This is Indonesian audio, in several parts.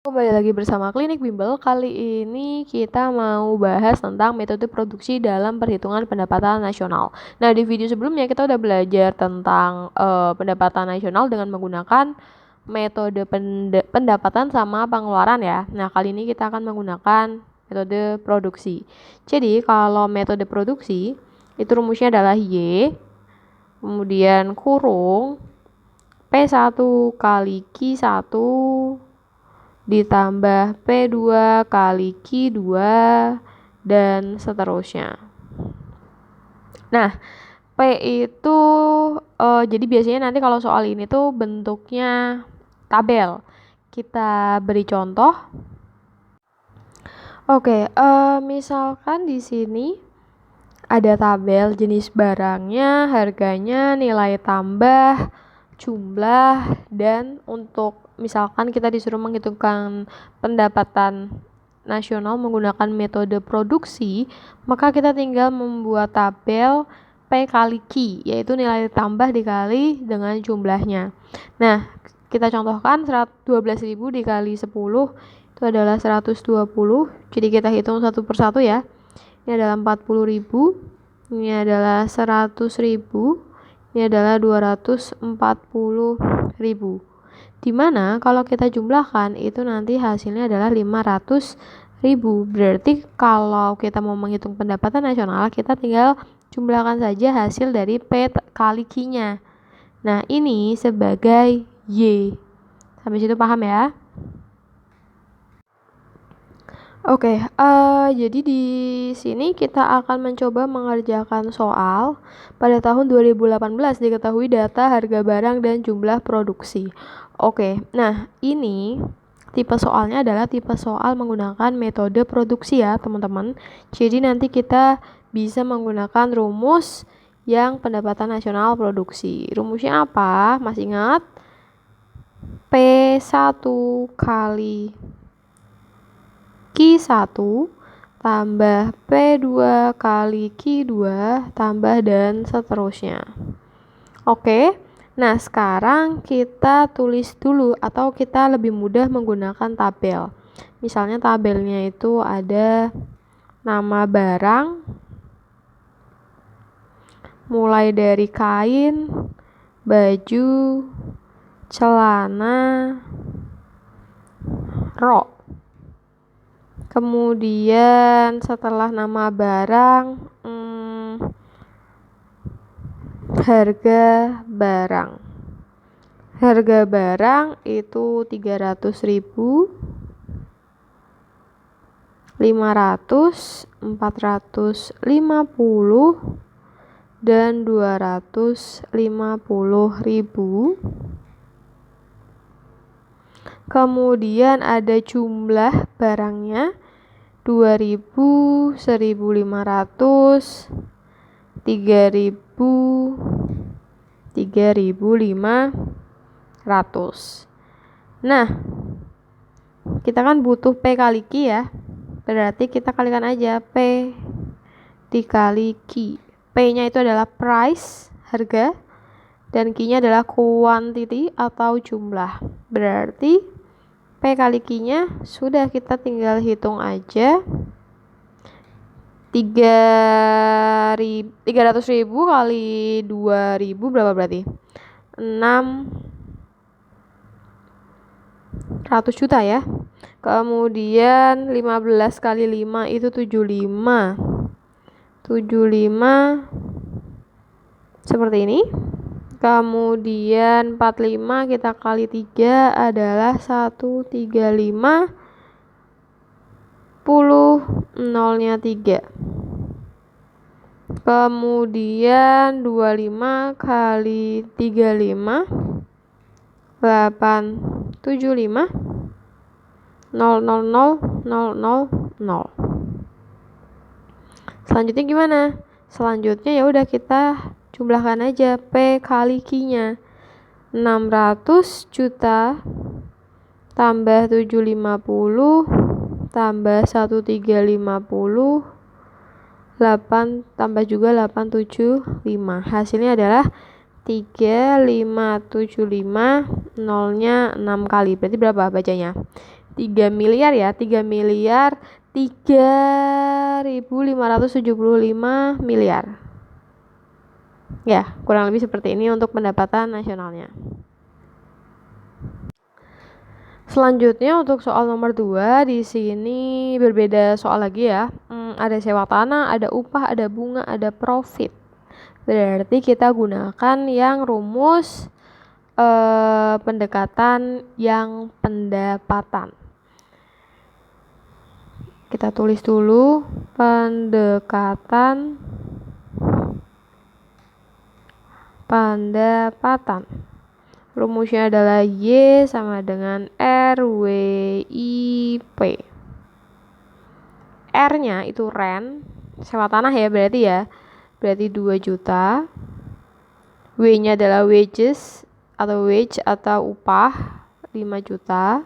Kembali lagi bersama Klinik Bimbel. Kali ini kita mau bahas tentang metode produksi dalam perhitungan pendapatan nasional. Nah, di video sebelumnya kita udah belajar tentang pendapatan nasional dengan menggunakan metode pendapatan sama pengeluaran ya. Nah, kali ini kita akan menggunakan metode produksi. Jadi, kalau metode produksi itu rumusnya adalah Y, kemudian kurung P1 kali Q1 ditambah P2 kali Q2 dan seterusnya. Nah, P itu jadi biasanya nanti kalau soal ini tuh bentuknya tabel. Kita beri contoh. Oke, misalkan di sini ada tabel jenis barangnya, harganya, nilai tambah, jumlah, dan untuk misalkan kita disuruh menghitungkan pendapatan nasional menggunakan metode produksi, maka kita tinggal membuat tabel P kali Q, yaitu nilai tambah dikali dengan jumlahnya. Nah, kita contohkan 12.000 dikali 10 itu adalah 120. Jadi kita hitung satu persatu ya. Ini adalah 40.000, ini adalah 100.000, ini adalah 240.000. Dimana kalau kita jumlahkan itu nanti hasilnya adalah 500.000. Berarti kalau kita mau menghitung pendapatan nasional, kita tinggal jumlahkan saja hasil dari P kali Q-nya. Nah, ini sebagai Y. Sampai situ paham ya? Oke, jadi di sini kita akan mencoba mengerjakan soal pada tahun 2018. Diketahui data harga barang dan jumlah produksi. Oke, nah ini tipe soalnya adalah tipe soal menggunakan metode produksi ya teman-teman. Jadi nanti kita bisa menggunakan rumus yang pendapatan nasional produksi. Rumusnya apa? Masih ingat? P1 kali Q1 tambah P2 kali Q2 tambah dan seterusnya. Oke, nah sekarang kita tulis dulu atau kita lebih mudah menggunakan tabel. Misalnya tabelnya itu ada nama barang, mulai dari kain, baju, celana, rok. Kemudian setelah nama barang, harga barang. Harga barang itu 300.000, 500, 450, dan 250.000. Kemudian ada jumlah barangnya 2.000, 1.500, 3.000, 3.500. Nah, kita kan butuh P kali Q ya. Berarti kita kalikan aja P dikali Q. P-nya itu adalah price, harga, dan Q-nya adalah quantity atau jumlah. Berarti P kali Q-nya sudah, kita tinggal hitung aja. 300.000 kali 2.000 berapa berarti? 600 juta ya. Kemudian 15 kali 5 itu 75. 75 seperti ini. Kemudian 45 kita kali 3 adalah 135, 0-nya 3. Kemudian 25 kali 35 875, 000. Selanjutnya gimana? Selanjutnya ya udah kita jumlahkan aja P kali Q-nya. 600 juta tambah 750 tambah 1350, 8 tambah juga 875. Hasilnya adalah 3575, 0-nya 6 kali. Berarti berapa bacanya? 3 miliar ya, 3 miliar 3.575 miliar. Ya, kurang lebih seperti ini untuk pendapatan nasionalnya. Selanjutnya untuk soal nomor 2, di sini berbeda soal lagi ya. Ada sewa tanah, ada upah, ada bunga, ada profit. Berarti kita gunakan yang rumus pendekatan yang pendapatan. Kita tulis dulu pendekatan rumusnya adalah Y sama dengan RWIP. R-nya itu rent, sewa tanah ya berarti 2 juta. W-nya adalah wages atau wage atau upah 5 juta.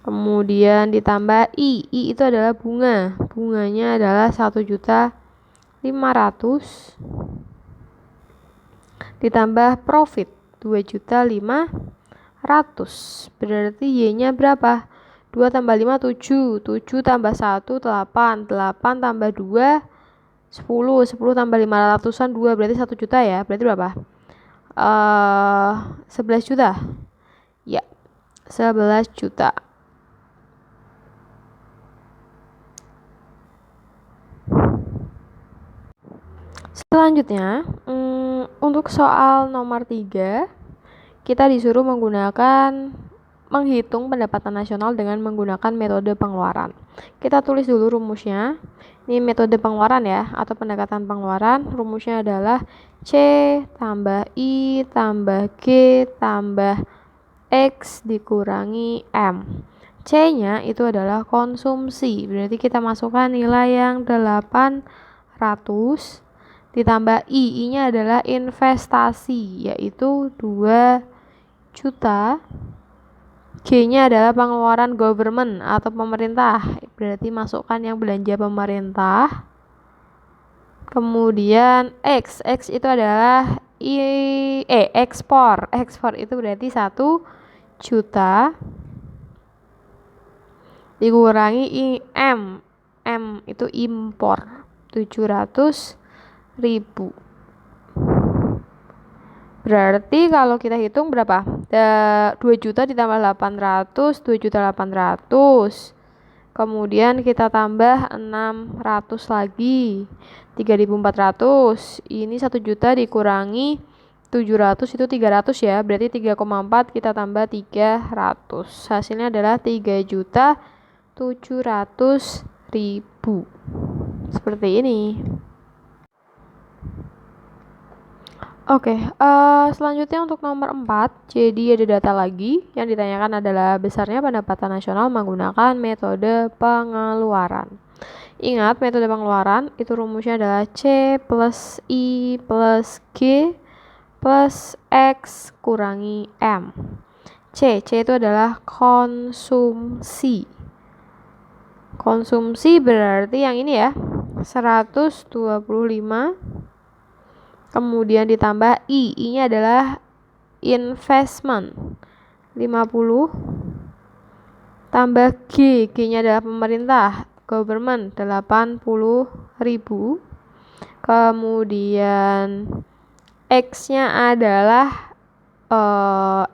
Kemudian ditambah I itu adalah bunga. Bunganya adalah 1.500.000. Ditambah profit 2.500.000. Berarti Y-nya berapa? 2 tambah 5 7, 7 tambah 1 8, 8 tambah 2 10, 10 tambah 500-an 2, berarti 1 juta ya. Berarti berapa? 11 juta. Ya, 11 juta. Selanjutnya, untuk soal nomor 3, kita disuruh menghitung pendapatan nasional dengan menggunakan metode pengeluaran. Kita tulis dulu rumusnya. Ini metode pengeluaran ya, atau pendekatan pengeluaran. Rumusnya adalah C tambah I tambah G tambah X dikurangi M. C-nya itu adalah konsumsi. Berarti kita masukkan nilai yang 800 ditambah I-nya adalah investasi, yaitu 2 juta. G-nya adalah pengeluaran government atau pemerintah, berarti masukkan yang belanja pemerintah. Kemudian X itu adalah ekspor itu berarti 1 juta dikurangi M itu impor 700.000. Berarti kalau kita hitung berapa? 2 juta ditambah 800, 2.800.000. Kemudian kita tambah 600 lagi, 3.400. Ini 1 juta dikurangi 700 itu 300 ya. Berarti 3,4 kita tambah 300. Hasilnya adalah 3.700.000. Seperti ini. Oke, selanjutnya untuk nomor 4, jadi ada data lagi yang ditanyakan adalah besarnya pendapatan nasional menggunakan metode pengeluaran. Ingat, metode pengeluaran itu rumusnya adalah C plus I plus G plus X kurangi M. C itu adalah konsumsi. Konsumsi berarti yang ini ya, 125. Kemudian ditambah I-nya adalah investment 50. Tambah G-nya adalah pemerintah, government 80.000. Kemudian X-nya adalah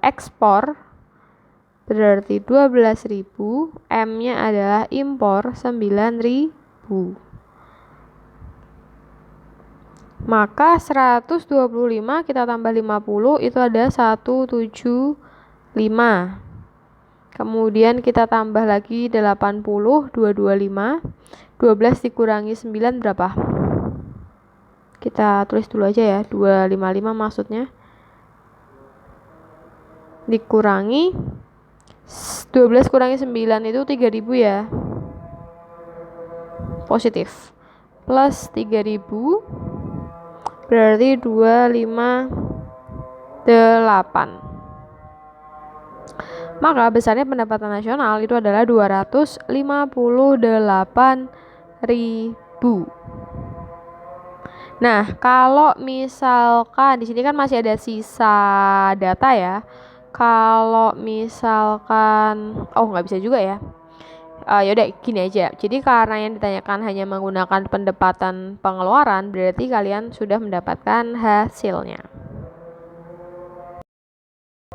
ekspor berarti 12.000. M-nya adalah impor 9.000. Maka 125 kita tambah 50 itu ada 175. Kemudian kita tambah lagi 80, 225. 12 dikurangi 9 berapa? Kita tulis dulu aja ya, 255 maksudnya. Dikurangi 12 kurangi 9 itu 3.000 ya. Positif. Plus 3.000 berarti 258. Maka besarnya pendapatan nasional itu adalah 258.000. Nah, kalau misalkan di sini kan masih ada sisa data ya. Kalau misalkan, nggak bisa juga ya. Yaudah gini aja. Jadi karena yang ditanyakan hanya menggunakan pendapatan pengeluaran, berarti kalian sudah mendapatkan hasilnya.